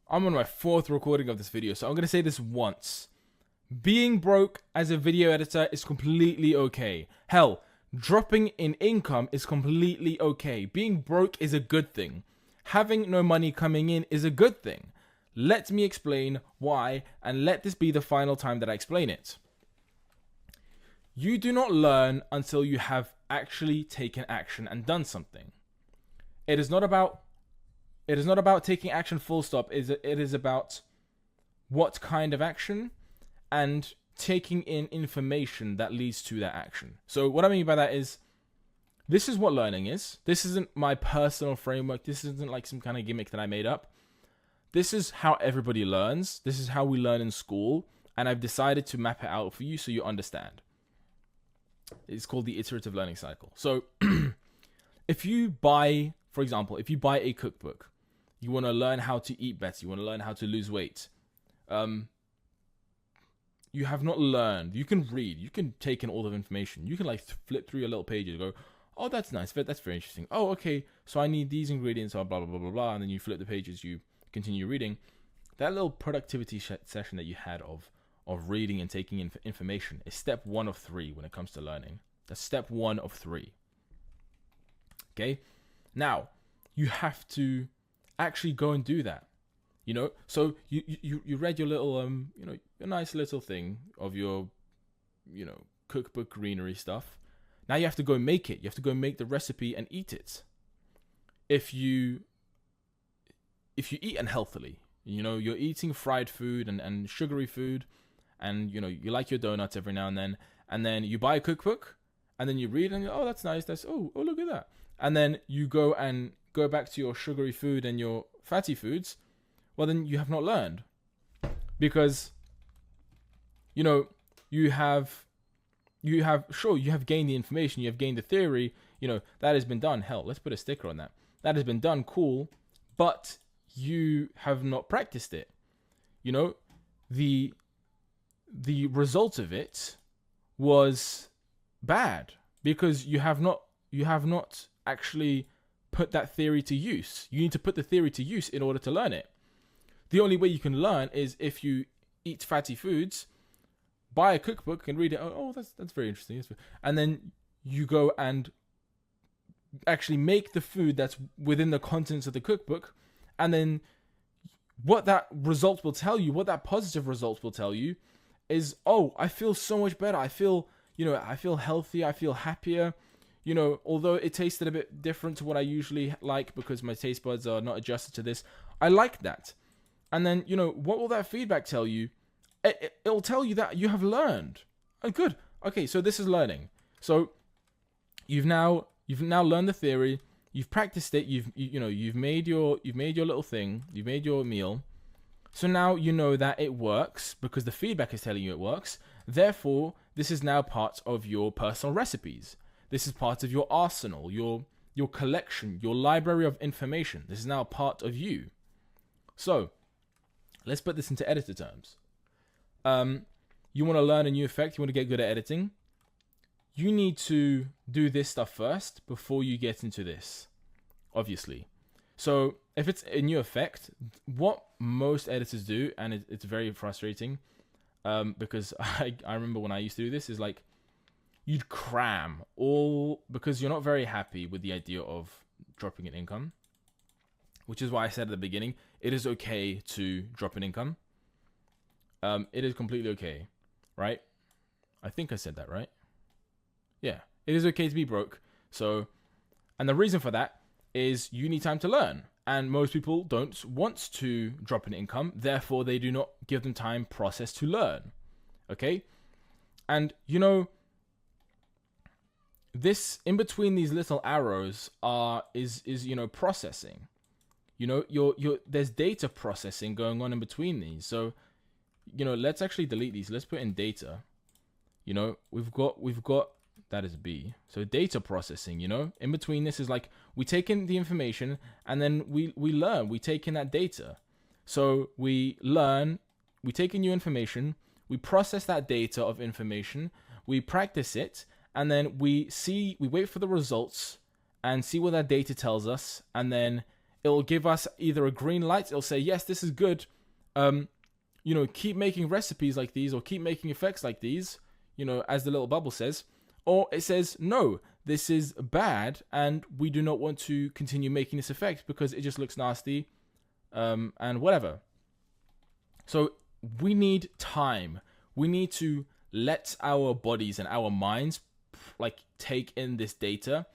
I'm on my fourth recording of this video, so I'm going to say this once. Being broke as a video editor is completely okay. Hell, dropping in income is completely okay. Being broke is a good thing. Having no money coming in is a good thing. Let me explain why, and let this be the final time that I explain it. You do not learn until you have actually taken action and done something. It is not about taking action full stop. It is about what kind of action and taking in information that leads to that action. So what I mean by that is, this is what learning is. This isn't my personal framework. This isn't like some kind of gimmick that I made up. This is how everybody learns. This is how we learn in school. And I've decided to map it out for you so you understand. It's called the iterative learning cycle. So if you buy, for example, if you buy a cookbook, you want to learn how to eat better, you want to learn how to lose weight. You have not learned. You can read. You can take in all the information. You can like flip through your little pages and go, oh, that's nice. That's very interesting. Oh, okay. So I need these ingredients, blah, blah, blah, blah, blah. And then you flip the pages, you continue reading. That little productivity session that you had of reading and taking in information is step 1 of 3 when it comes to learning. That's step 1 of 3. Okay? Now, you have to actually go and do that. You know, so you read your little your nice little thing of your cookbook greenery stuff. Now you have to go make it. You have to go make the recipe and eat it. If you eat unhealthily, you're eating fried food and sugary food, and you like your donuts every now and then you buy a cookbook and then you read and oh, that's nice, oh look at that, and then you go back to your sugary food and your fatty foods. Well, then you have not learned, because you have gained the information, you have gained the theory, that has been done. Hell, let's put a sticker on that. That has been done, cool, but you have not practiced it. The result of it was bad because you have not actually put that theory to use. You need to put the theory to use in order to learn it. The only way you can learn is if you eat fatty foods, buy a cookbook and read it. Oh, that's very interesting. And then you go and actually make the food that's within the contents of the cookbook. And then what that result will tell you, what that positive result will tell you is, oh, I feel so much better. I feel healthy. I feel happier. Although it tasted a bit different to what I usually like because my taste buds are not adjusted to this, I like that. And then, what will that feedback tell you? It'll tell you that you have learned. Oh, good. Okay, so this is learning. So you've now learned the theory. You've practiced it. You've made your little thing. You've made your meal. So now you know that it works because the feedback is telling you it works. Therefore, this is now part of your personal recipes. This is part of your arsenal, your collection, your library of information. This is now part of you. So let's put this into editor terms. You want to learn a new effect. You want to get good at editing. You need to do this stuff first before you get into this, obviously. So if it's a new effect, what most editors do, and it's very frustrating, because I remember when I used to do this, is like you'd cram all, because you're not very happy with the idea of dropping an income, which is why I said at the beginning, it is okay to drop an income. It is completely okay, right? I think I said that, right? Yeah, it is okay to be broke. So, and the reason for that is you need time to learn. And most people don't want to drop an income. Therefore, they do not give them time, process to learn. Okay? And, this in between these little arrows is processing. There's data processing going on in between these. So, let's actually delete these. Let's put in data. We've got that is B. So data processing, in between this is like we take in the information and then we learn. We take in that data. So we learn, we take in new information, we process that data of information, we practice it, and then we wait for the results and see what that data tells us, and then It'll give us either a green light. It'll say, yes, this is good. Keep making recipes like these, or keep making effects like these, as the little bubble says. Or it says, no, this is bad, and we do not want to continue making this effect because it just looks nasty, and whatever. So we need time. We need to let our bodies and our minds take in this data,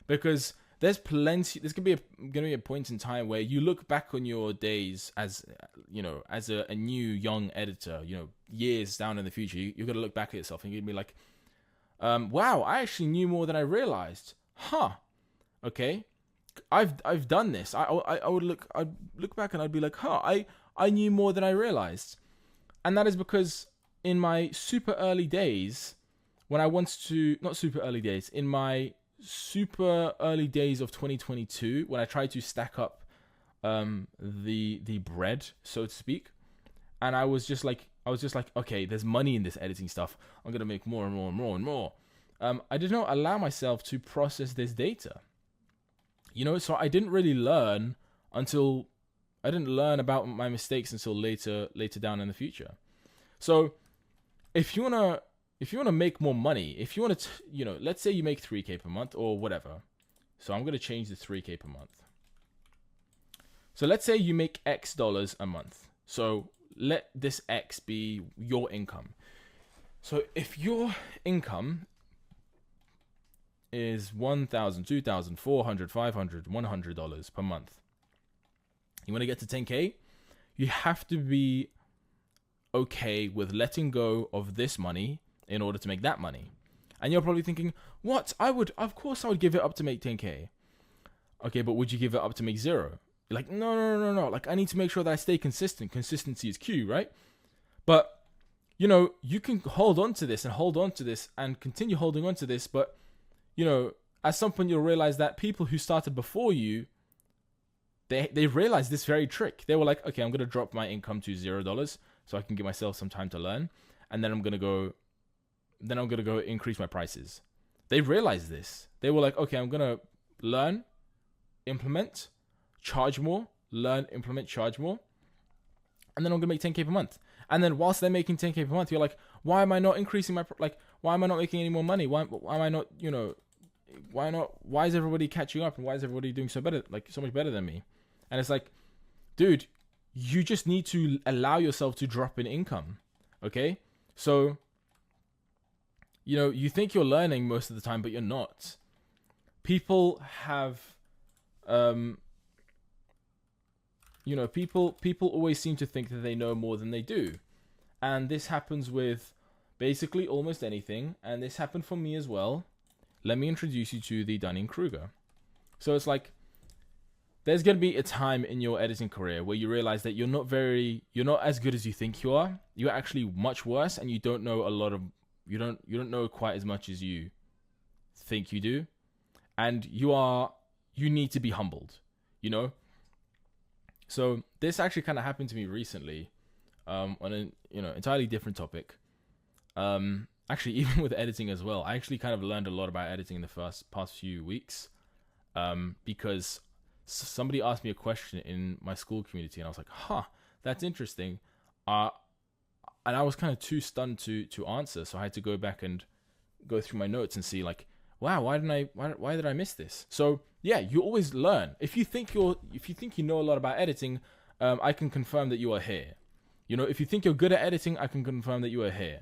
because there's gonna be a point in time where you look back on your days as a new young editor, years down in the future. You're gonna look back at yourself and you're gonna be like, wow, I actually knew more than I realized. Okay, I've done this. I'd look back and I'd be like, I knew more than I realized. And that is because in my super early days, when I wanted to, not super early days, in my super early days of 2022, when I tried to stack up the bread, so to speak, and I was just like, okay, there's money in this editing stuff. I'm gonna make more and more and more and more. I did not allow myself to process this data. So I didn't really learn about my mistakes until later down in the future. So if you wanna make more money, if you wanna let's say you make 3K per month or whatever. So I'm gonna change the 3K per month. So let's say you make X dollars a month. So let this X be your income. So if your income is $1,000, $2,000, $400, $500, $100 per month, you want to get to 10K, you have to be okay with letting go of this money in order to make that money. And you're probably thinking, what? Of course I would give it up to make 10K. Okay, but would you give it up to make 0? You're like, no. Like, I need to make sure that I stay consistent. Consistency is key, right? But, you can hold on to this and continue holding on to this. But, at some point you'll realize that people who started before you, they realized this very trick. They were like, okay, I'm going to drop my income to $0 so I can give myself some time to learn. And then I'm going to go increase my prices. They realized this. They were like, okay, I'm going to learn, implement, charge more, learn, implement, charge more. And then I'm going to make 10K per month. And then whilst they're making 10K per month, you're like, why am I not increasing why am I not making any more money? Why am I not, why is everybody catching up? And why is everybody doing so much better than me? And it's like, dude, you just need to allow yourself to drop in income. Okay? So, you think you're learning most of the time, but you're not. People have, people always seem to think that they know more than they do. And this happens with basically almost anything. And this happened for me as well. Let me introduce you to the Dunning-Kruger. So it's like, there's going to be a time in your editing career where you realize that you're not as good as you think you are. You're actually much worse, and you don't know you don't know quite as much as you think you do. And you need to be humbled, So this actually kind of happened to me recently, on an entirely different topic. Actually, even with editing as well, I actually kind of learned a lot about editing in the past few weeks, because somebody asked me a question in my school community, and I was like, that's interesting. And I was kind of too stunned to answer, so I had to go back and go through my notes and see, like, wow, why did I miss this? So yeah, you always learn. If you think you know a lot about editing, I can confirm that you are here. If you think you're good at editing, I can confirm that you are here.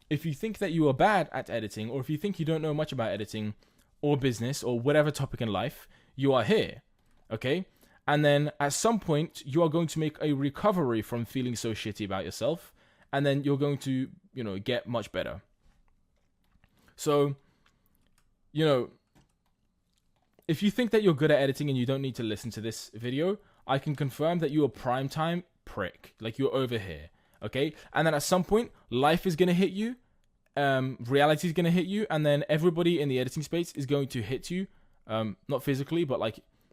If you think that you are bad at editing, or if you think you don't know much about editing or business or whatever topic in life, you are here. Okay? And then at some point, you are going to make a recovery from feeling so shitty about yourself, and then you're going to, get much better. So, if you think that you're good at editing and you don't need to listen to this video, I can confirm that you're a prime time prick. Like, you're over here. Okay? And then at some point, life is going to hit you. Reality is going to hit you. And then everybody in the editing space is going to hit you. Not physically, but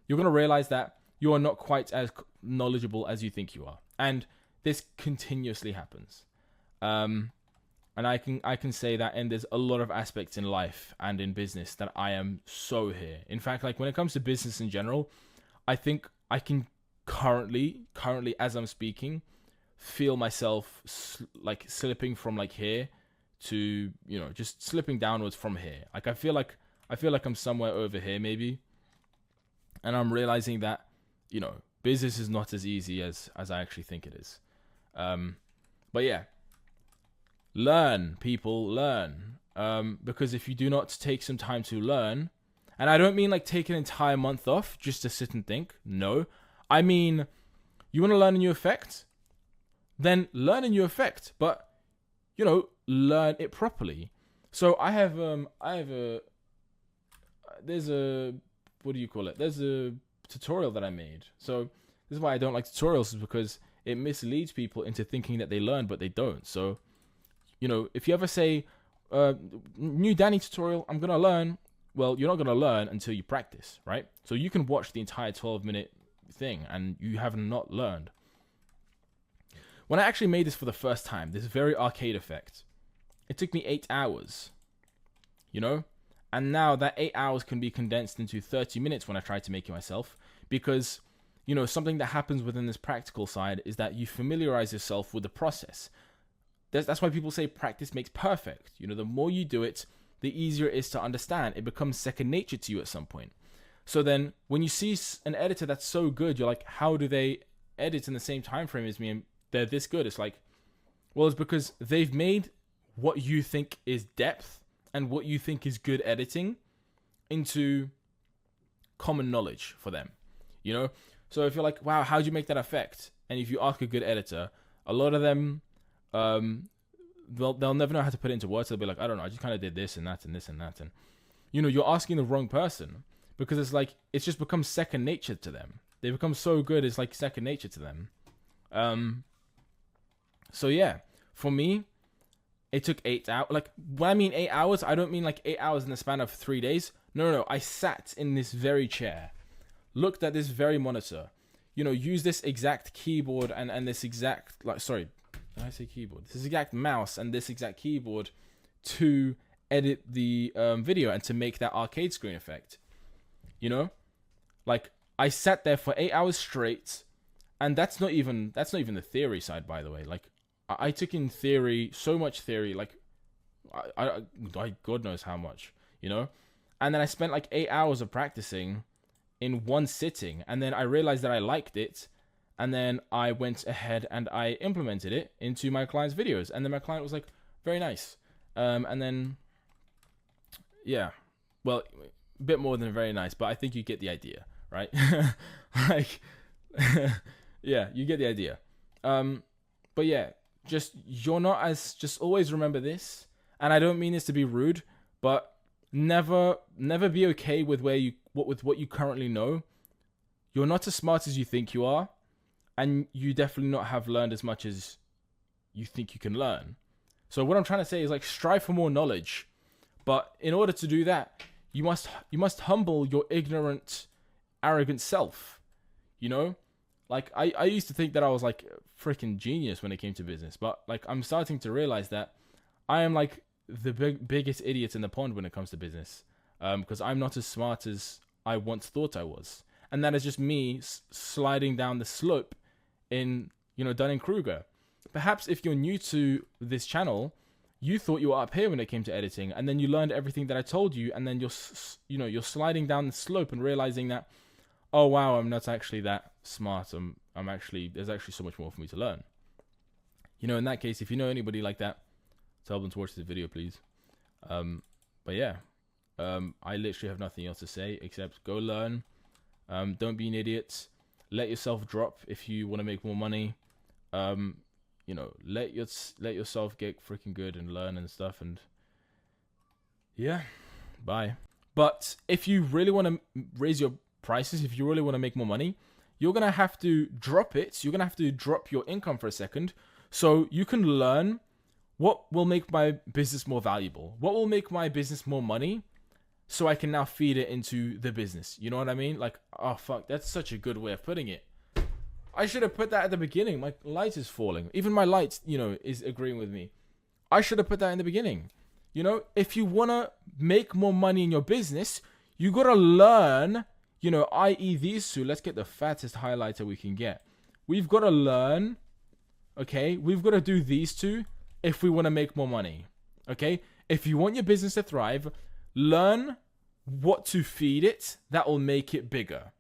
you're going to realize that you are not quite as knowledgeable as you think you are. And this continuously happens. And I can say that, and there's a lot of aspects in life and in business that I am so here. In fact, when it comes to business in general, I think I can currently as I'm speaking, feel myself like slipping from like here to, you know, just slipping downwards from here. Like I feel like I'm somewhere over here maybe, and I'm realizing that, you know, business is not as easy as I actually think it is. But yeah, learn, people, learn. Because if you do not take some time to learn, and I don't mean like take an entire month off just to sit and think. No, I mean, you want to learn a new effect, then learn a new effect, but, you know, learn it properly. So there's a, what do you call it? There's a tutorial that I made. So this is why I don't like tutorials, is because it misleads people into thinking that they learn, but they don't. So, you know, if you ever say, new Danny tutorial, I'm going to learn. Well, you're not going to learn until you practice, right? So you can watch the entire 12-minute thing and you have not learned. When I actually made this for the first time, this very arcade effect, it took me 8 hours, you know? And now that 8 hours can be condensed into 30 minutes when I try to make it myself, because, you know, something that happens within this practical side is that you familiarize yourself with the process. That's why people say practice makes perfect. You know, the more you do it, the easier it is to understand. It becomes second nature to you at some point. So then when you see an editor that's so good, you're like, how do they edit in the same time frame as me and they're this good? It's like, well, it's because they've made what you think is depth and what you think is good editing into common knowledge for them, you know? So if you're like, wow, how'd you make that effect? And if you ask a good editor, a lot of them, they'll never know how to put it into words. They'll be like, I don't know, I just kind of did this and that and this and that. And, you know, you're asking the wrong person, because it's like, it's just become second nature to them. They become so good, it's like second nature to them. So yeah, for me, it took 8 hours. Like, when I mean 8 hours, I don't mean like 8 hours in the span of 3 days. No. I sat in this very chair, looked at this very monitor, you know, used this exact keyboard and this exact, like, sorry, did I say keyboard? This exact mouse and this exact keyboard to edit the video and to make that arcade screen effect. You know, like, I sat there for 8 hours straight, and that's not even the theory side, by the way. Like, I took in theory, so much theory, like, I God knows how much, you know? And then I spent like 8 hours of practicing in one sitting, and then I realized that I liked it, and then I went ahead and I implemented it into my client's videos, and then my client was like, very nice. And then, yeah, well, a bit more than very nice, but I think you get the idea, right? Like, yeah, you get the idea. But yeah, just always remember this, and I don't mean this to be rude, but never be okay with what you currently know. You're not as smart as you think you are, and you definitely not have learned as much as you think you can learn. So what I'm trying to say is, like, strive for more knowledge, but in order to do that, you must humble your ignorant, arrogant self. You know, like, I used to think that I was like a freaking genius when it came to business, but like, I'm starting to realize that I am like the biggest idiot in the pond when it comes to business, because I'm not as smart as I once thought I was, and that is just me sliding down the slope in, you know, Dunning-Kruger. Perhaps if you're new to this channel, you thought you were up here when it came to editing, and then you learned everything that I told you, and then you're sliding down the slope and realizing that, oh wow, I'm not actually that smart. There's actually so much more for me to learn. You know, in that case, if you know anybody like that, tell them to watch this video, please. But yeah, I literally have nothing else to say except go learn. Don't be an idiot. Let yourself drop if you want to make more money. You know, let yourself get freaking good and learn and stuff. And yeah, bye. But if you really want to raise your prices, if you really want to make more money, you're going to have to drop it. You're going to have to drop your income for a second so you can learn what will make my business more valuable, what will make my business more money, so I can now feed it into the business. You know what I mean? Like, oh fuck, that's such a good way of putting it. I should have put that at the beginning. My light is falling. Even my light, you know, is agreeing with me. I should have put that in the beginning. You know, if you want to make more money in your business, you got to learn i.e. these two, let's get the fattest highlighter we can get. We've got to learn, okay? We've got to do these two if we want to make more money, okay? If you want your business to thrive, learn what to feed it that will make it bigger.